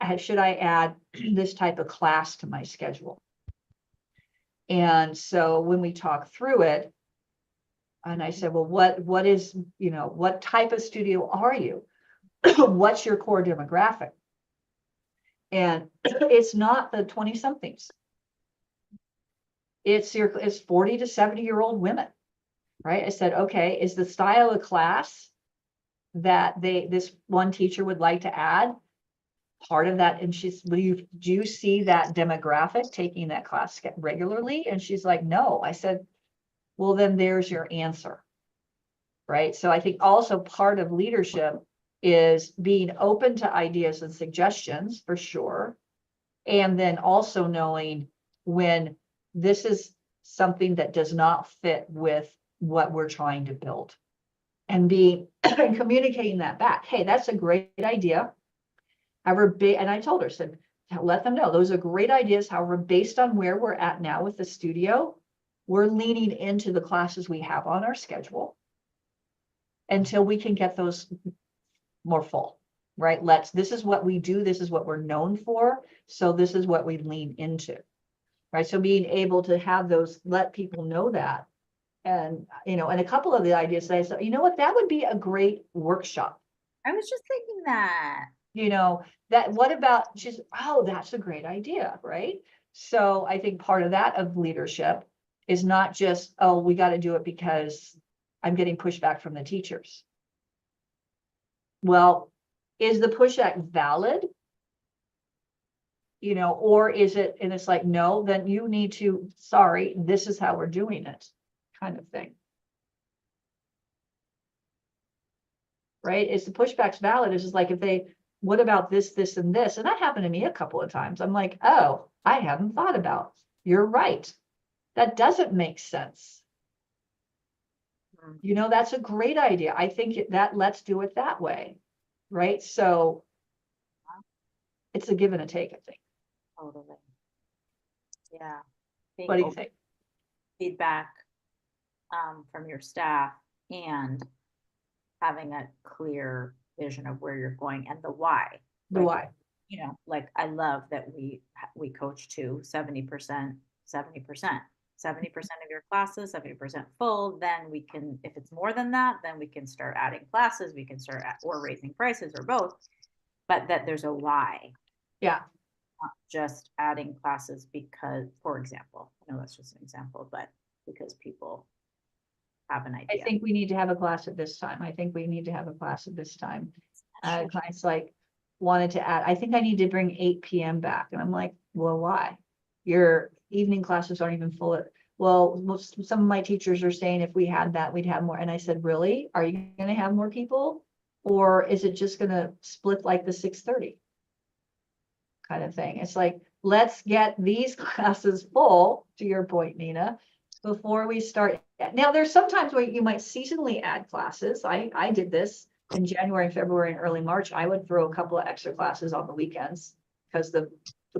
add this type of class to my schedule? And so when we talked through it, and I said, well, what is, what type of studio are you? What's your core demographic? And it's not the 20 somethings. It's 40 to 70-year-old women, right? I said, okay, is the style of class that this one teacher would like to add part of that? And do you see that demographic taking that class regularly? And she's like, no. I said, well, then there's your answer. Right. So I think also part of leadership is being open to ideas and suggestions for sure. And then also knowing when this is something that does not fit with what we're trying to build, and communicating that back. Hey, that's a great idea. However, and I told her, said, let them know those are great ideas. However, based on where we're at now with the studio, we're leaning into the classes we have on our schedule until we can get those more full, right? This is what we do. This is what we're known for. So this is what we lean into, right? So being able to have those, let people know that. And, and a couple of the ideas that I said, you know what, that would be a great workshop. I was just thinking that. What about just, oh, that's a great idea, right? So I think part of that of leadership is not just, oh, we got to do it because I'm getting pushback from the teachers. Well, is the pushback valid? Or is it, and it's like, no, then you need to, sorry, this is how we're doing it, kind of thing. Right? Is the pushback's valid? It's just like, what about this, this, and this? And that happened to me a couple of times. I'm like, oh, I haven't thought about. You're right. That doesn't make sense. That's a great idea. I think let's do it that way. Right? So it's a give and a take, I think. Totally. Yeah. What do you think? Feedback from your staff and having a clear vision of where you're going and the why. The why. Like I love that we coach to 70%. 70% of your classes, 70% full, then we can, if it's more than that, then we can start adding classes, we can start or raising prices or both, but that there's a why. Yeah. Not just adding classes because, for example, I know that's just an example, but because people have an idea. I think we need to have a class at this time. I think we need to have a class at this time. Clients wanted to add, I think I need to bring 8 p.m. back. And I'm like, well, why? Your evening classes aren't even full. Some of my teachers are saying if we had that, we'd have more. And I said, really? Are you going to have more people? Or is it just going to split like the 6:30 kind of thing? It's like, let's get these classes full, to your point, Nina, before we start. Now, there's sometimes where you might seasonally add classes. I did this in January, February, and early March. I would throw a couple of extra classes on the weekends because the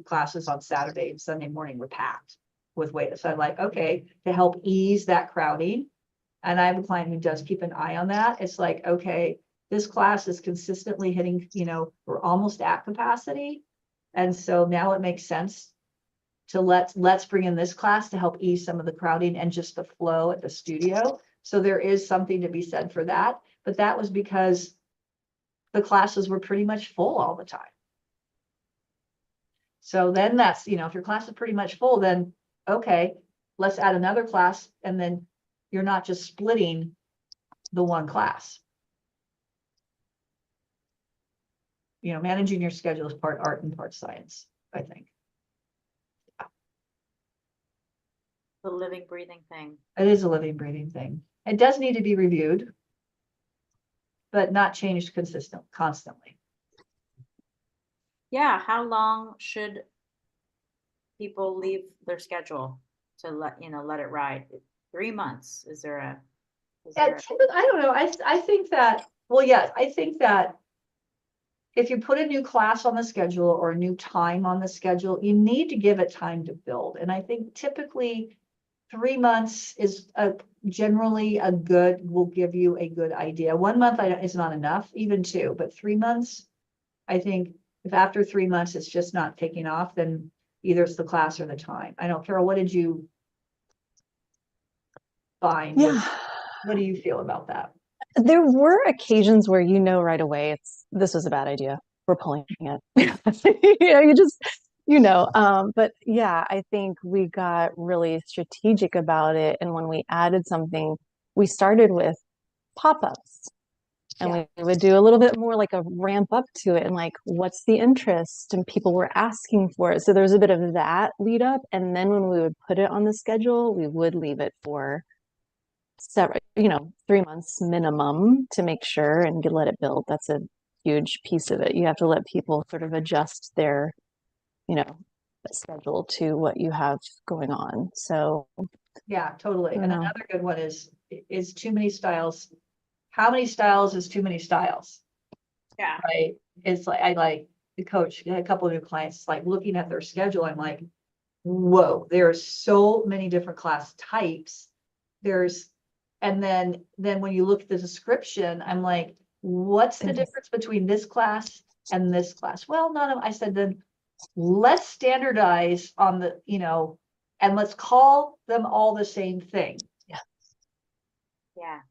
classes on Saturday and Sunday morning were packed with wait. So I'm like, okay, to help ease that crowding. And I have a client who does keep an eye on that. It's like, okay, this class is consistently hitting, we're almost at capacity. And so now it makes sense to let's bring in this class to help ease some of the crowding and just the flow at the studio. So there is something to be said for that. But that was because the classes were pretty much full all the time. So then that's, if your class is pretty much full, then okay, let's add another class. And then you're not just splitting the one class. Managing your schedule is part art and part science, I think. The living, breathing thing. It is a living, breathing thing. It does need to be reviewed, but not changed constantly. Yeah. How long should people leave their schedule to let it ride? 3 months. Is there a? I don't know. I think that, I think that if you put a new class on the schedule or a new time on the schedule, you need to give it time to build. And I think typically 3 months is generally will give you a good idea. 1 month is not enough, even 2, but 3 months, I think if after 3 months it's just not taking off, then either it's the class or the time. I know, Carol, what did you find? Yeah. What do you feel about that? There were occasions where right away this was a bad idea. We're pulling it. But yeah, I think we got really strategic about it. And when we added something, we started with pop-ups. And Yeah. we would do a little bit more like a ramp up to it and like, what's the interest? And people were asking for it. So there was a bit of that lead up. And then when we would put it on the schedule, we would leave it for several, 3 months minimum to make sure and let it build. That's a huge piece of it. You have to let people sort of adjust their, schedule to what you have going on. So Yeah, totally. I And don't know. another good one is too many styles. How many styles is too many styles, Yeah. right? It's like, I like the coach, I had a couple of new clients, like looking at their schedule, I'm like, whoa, there's so many different class types. And then when you look at the description, I'm like, what's the difference between this class and this class? Well, I said, then let's standardize on the, and let's call them all the same thing. Yeah.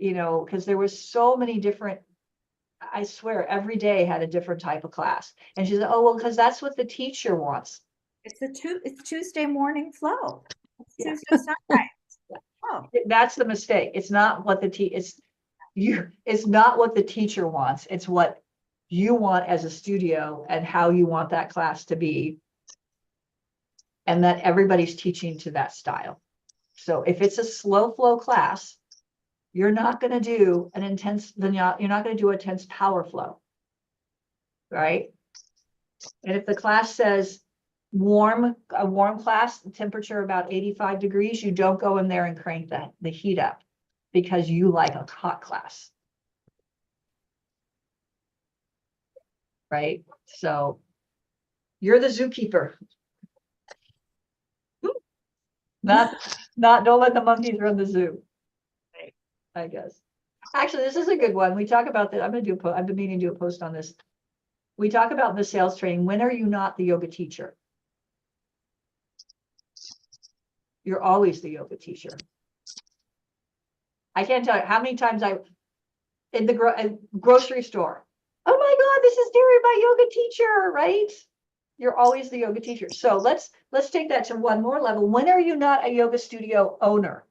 Because there was so many different, I swear every day had a different type of class. And she said, oh, well, because that's what the teacher wants. It's Tuesday morning flow. It's Yeah. Tuesday sunrise. Oh, That's the mistake. It's not what it's not what the teacher wants. It's what you want as a studio and how you want that class to be. And that everybody's teaching to that style. So if it's a slow flow class, you're not going to do an intense, you're not going to do a intense power flow. Right? And if the class says a warm class, temperature about 85 degrees, you don't go in there and crank the heat up because you like a hot class. Right? So you're the zookeeper. Not, don't let the monkeys run the zoo. Right. I guess. Actually, this is a good one. We talk about that. I've been meaning to do a post on this. We talk about the sales training. When are you not the yoga teacher? You're always the yoga teacher. I can't tell you how many times in the grocery store. Oh my God, this is Derry, my yoga teacher, right? You're always the yoga teacher. So let's take that to one more level. When are you not a yoga studio owner?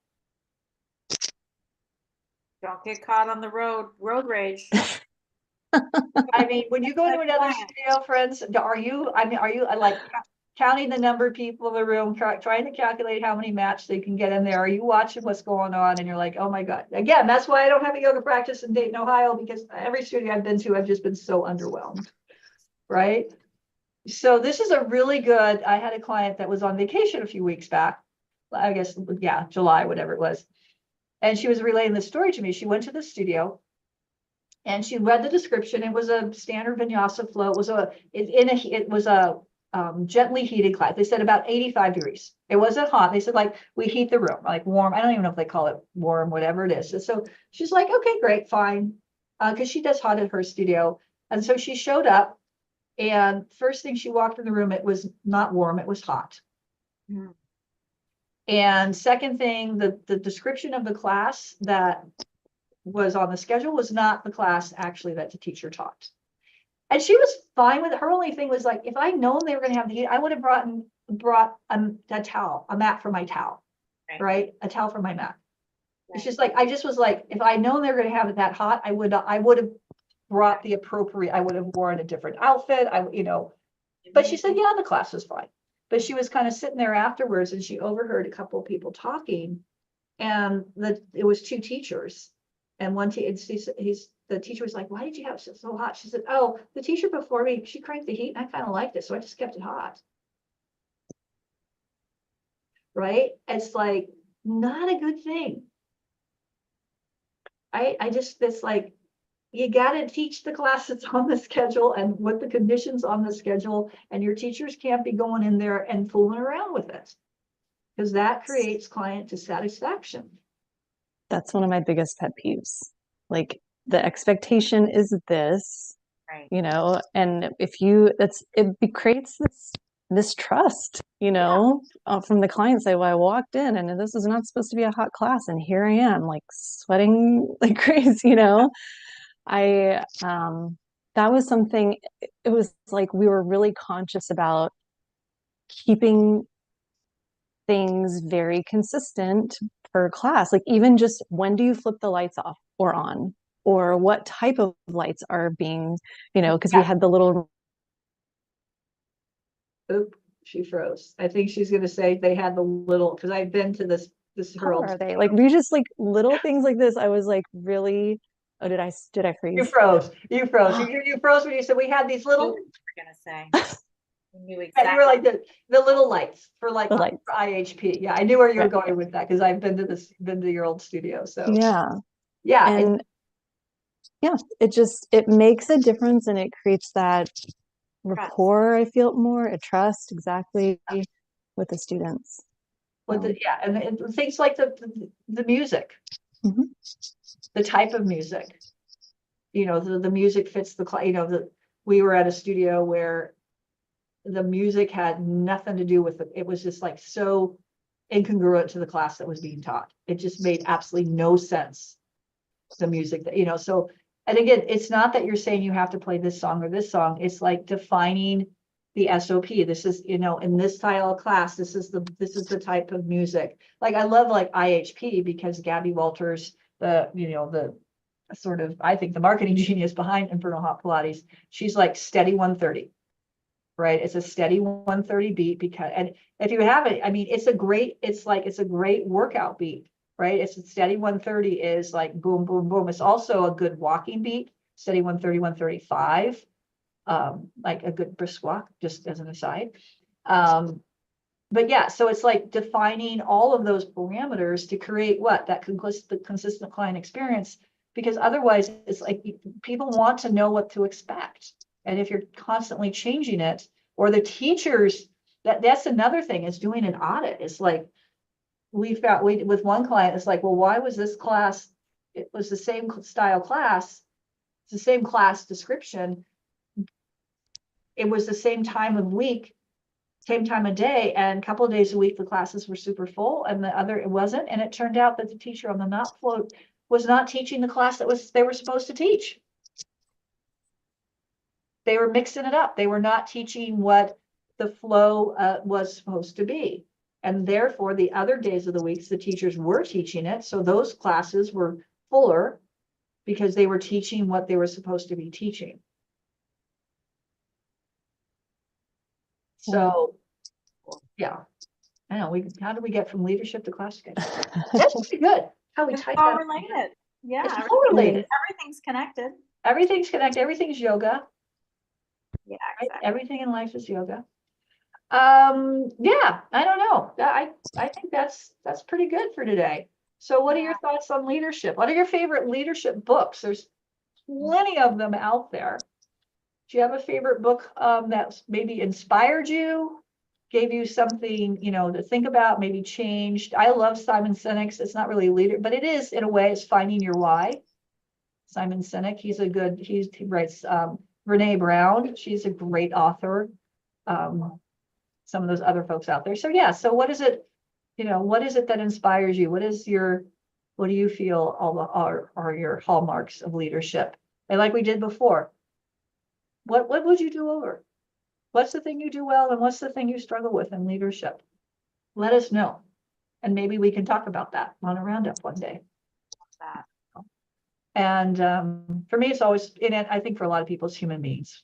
don't get caught on the road rage. I mean, when you go into another studio, friends, are you like counting the number of people in the room, trying to calculate how many matches they can get in there? Are you watching what's going on? And you're like, oh my God. Again, that's why I don't have a yoga practice in Dayton, Ohio, because every studio I've been to, I've just been so underwhelmed. Right? So this is a really good, I had a client that was on vacation a few weeks back, I guess, yeah, July, whatever it was. And she was relaying the story to me. She went to the studio and she read the description. It was a standard vinyasa flow. It was a gently heated class. They said about 85 degrees. It wasn't hot. They said, like, we heat the room, like warm. I don't even know if they call it warm, whatever it is. And so she's like, okay, great, fine. Because she does hot at her studio. And so she showed up, and first thing she walked in the room, it was not warm, it was hot. Mm. And second thing, the description of the class that was on the schedule was not the class actually that the teacher taught. And she was fine with it. Her only thing was like, if I'd known they were going to have the heat, I would have brought a towel, a mat for my towel, right? A towel for my mat. Right. It's just like, I just was like, if I'd known they were going to have it that hot, I would have brought the appropriate, I would have worn a different outfit. But she said, yeah, the class was fine. But she was kind of sitting there afterwards and she overheard a couple of people talking, and it was two teachers. And the teacher was like, why did you have it so hot? She said, oh, the teacher before me, she cranked the heat and I kind of liked it. So I just kept it hot. Right? It's like not a good thing. It's like, you got to teach the class that's on the schedule and what the conditions on the schedule, and your teachers can't be going in there and fooling around with it, because that creates client dissatisfaction. That's one of my biggest pet peeves. Like, the expectation is this, right? And it creates this mistrust, from the client side. Well, I walked in and this is not supposed to be a hot class, and here I am, like sweating like crazy, that was something, it was like we were really conscious about keeping things very consistent per class. Like, even just when do you flip the lights off or on? or what type of lights are being, because we Yeah. had the little Oop, she froze. I think she's gonna say they had the little, because I've been to this her color old. are they? Like we just like little things like this. I was like, really? Oh, did I You freeze? froze. You froze. You froze when you said we had these Knew little. what you were gonna say. I knew Yeah, you were like exactly. the little lights for like The lights. for IHP. Yeah, I knew where you were Yeah. going with that because I've been to your old studio. So Yeah. yeah, And yeah, it makes a difference and it creates that rapport, I feel more, a trust exactly with the students. with the and things like the music, Mhm. the type of music. The music fits the we were at a studio where the music had nothing to do with it. It was just like so incongruent to the class that was being taught. It just made absolutely no sense. The music that, so, and again, it's not that you're saying you have to play this song or this song. It's like defining the SOP. This is, in this style of class, this is the type of music. Like I love like IHP because Gabby Walters, the sort of, I think the marketing genius behind Infernal Hot Pilates, she's like steady 130. Right? It's a steady 130 beat because, and if you have it, I mean, it's a great workout beat, right? It's a steady 130 is like boom, boom, boom. It's also a good walking beat, steady 130, 135, like a good brisk walk, just as an aside. But yeah, so it's like defining all of those parameters to create that consistent client experience, because otherwise it's like people want to know what to expect. And if you're constantly changing it, or the teachers, that's another thing, is doing an audit. It's like with one client, it's like, well, why was this class, it was the same style class, it's the same class description, it was the same time of week, same time of day, and a couple of days a week the classes were super full and the other it wasn't. And it turned out that the teacher on the not float was not teaching the class they were supposed to teach. They were mixing it up. They were not teaching what the flow was supposed to be. And therefore, the other days of the weeks, the teachers were teaching it. So those classes were fuller because they were teaching what they were supposed to be teaching. So, yeah. I know, how do we get from leadership to class schedule? That's pretty good. How we It's type all that. related. Yeah, It's all related. everything's connected. Everything's connected. Everything's yoga. Yeah, Right? exactly. Everything in life is yoga. Yeah, I don't know. I think that's pretty good for today. So what are your thoughts on leadership? What are your favorite leadership books? There's plenty of them out there. Do you have a favorite book that's maybe inspired you, gave you something, to think about, maybe changed? I love Simon Sinek's. It's not really leader, but it is in a way, it's finding your why. Simon Sinek, he writes Brene Brown. She's a great author. Some of those other folks out there. So yeah, so what is it that inspires you? What do you feel are your hallmarks of leadership? And like we did before, what would you do over? What's the thing you do well and what's the thing you struggle with in leadership? Let us know. And maybe we can talk about that on a roundup one day. That. And for me, it's always, I think for a lot of people, it's human beings.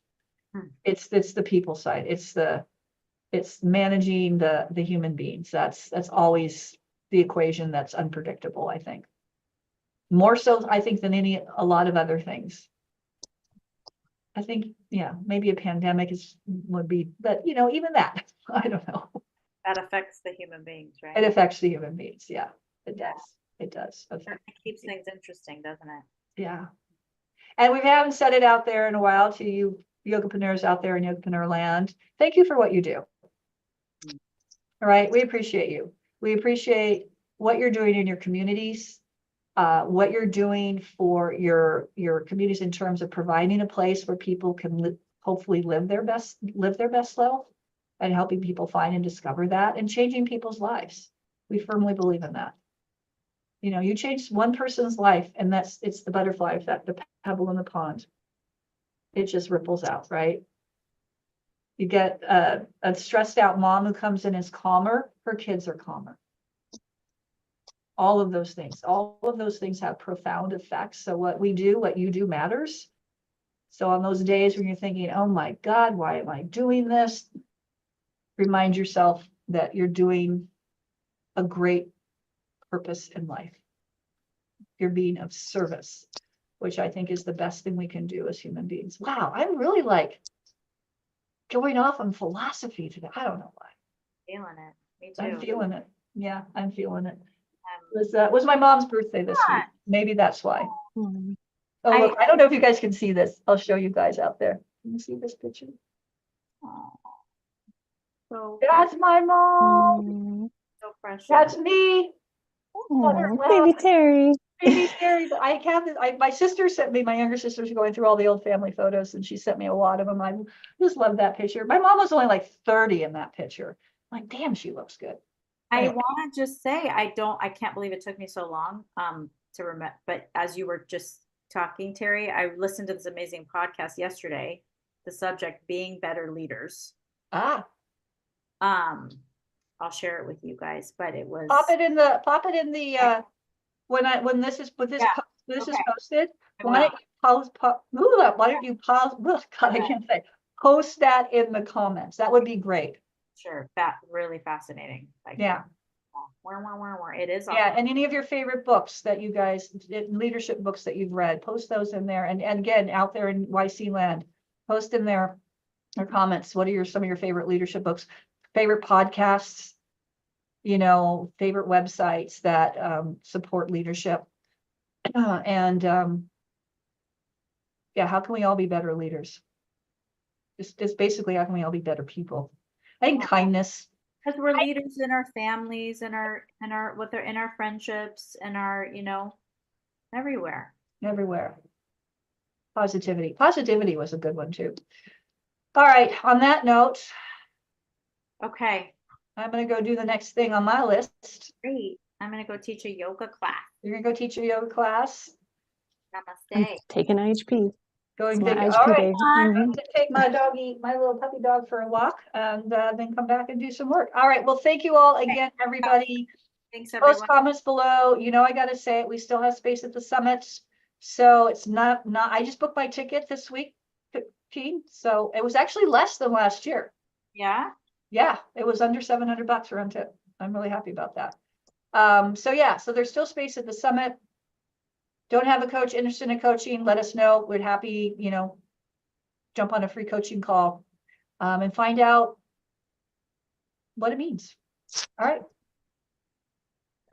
It's the people side. It's managing the human beings. That's always the equation that's unpredictable, I think. More so, I think, than a lot of other things. I think, yeah, maybe a pandemic would be, but even that, I don't know. That affects the human beings, right? It affects the human beings. Yeah, it does. It does. It keeps things interesting, doesn't it? Yeah. And we haven't said it out there in a while to you yogapreneurs out there in yogapreneur land. Thank you for what you do. All right. We appreciate you. We appreciate what you're doing in your communities, what you're doing for your communities in terms of providing a place where people can hopefully live their best life, and helping people find and discover that and changing people's lives. We firmly believe in that. You change one person's life and it's the butterfly effect, the pebble in the pond. It just ripples out, right? You get a stressed out mom who comes in as calmer, her kids are calmer. all of those things have profound effects. So what we do, what you do matters. So on those days when you're thinking, oh my God, why am I doing this? Remind yourself that you're doing a great purpose in life. You're being of service, which I think is the best thing we can do as human beings. Wow, I'm really like going off on philosophy today. I don't know why. Feeling it. Me I'm too. feeling it. Yeah, I'm feeling it. Was my mom's birthday this week. Maybe that's why. Mm. Oh, look, I don't know if you guys can see this. I'll show you guys out there. Can you see this picture? Aw. So That's my mom. Mm. so precious. That's me. Aw, baby Terry. Baby Terry. I have this. My sister sent me, my younger sister's going through all the old family photos, and she sent me a lot of them. I just love that picture. My mom was only like 30 in that picture. I'm like, damn, she looks good. I Anyway. want to just say I can't believe it took me so long to remember, but as you were just talking, Terry, I listened to this amazing podcast yesterday, the subject being better leaders. Ah, I'll share it with you guys, but it was pop it in the when this is Yeah, is okay. posted. I Why will. don't you pause? God, I can't say. Post that in the comments. That would be great. Sure, really fascinating. Like, Yeah. It is Yeah, awesome. and any of your favorite books that you guys, leadership books that you've read, post those in there. And again, out there in YC land, post in there or comments. What are some of your favorite leadership books, favorite podcasts, favorite websites that support leadership? And yeah, how can we all be better leaders? Just basically, how can we all be better people? I think kindness. Because we're leaders in our families, in our friendships, and our, everywhere. Everywhere. Positivity. Positivity was a good one too. All right, on that note, Okay, I'm gonna go do the next thing on my list. great. I'm gonna go teach a yoga class. You're gonna go teach a yoga class. I'm Namaste. taking IHP. Going It's my to, IHP all right, day. I'm Mhm. gonna take my little puppy dog for a walk and then come back and do some work. All right, well, thank you all again, everybody. Thanks, Post everyone. comments below. I gotta say it, we still have space at the summit. So it's not, I just booked my ticket this week, 15. So it was actually less than last year. Yeah. Yeah, it was under $700 around tip. I'm really happy about that. So yeah, so there's still space at the summit. Don't have a coach interested in coaching, let us know. We're happy, jump on a free coaching call and find out what it means. All right.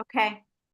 Okay.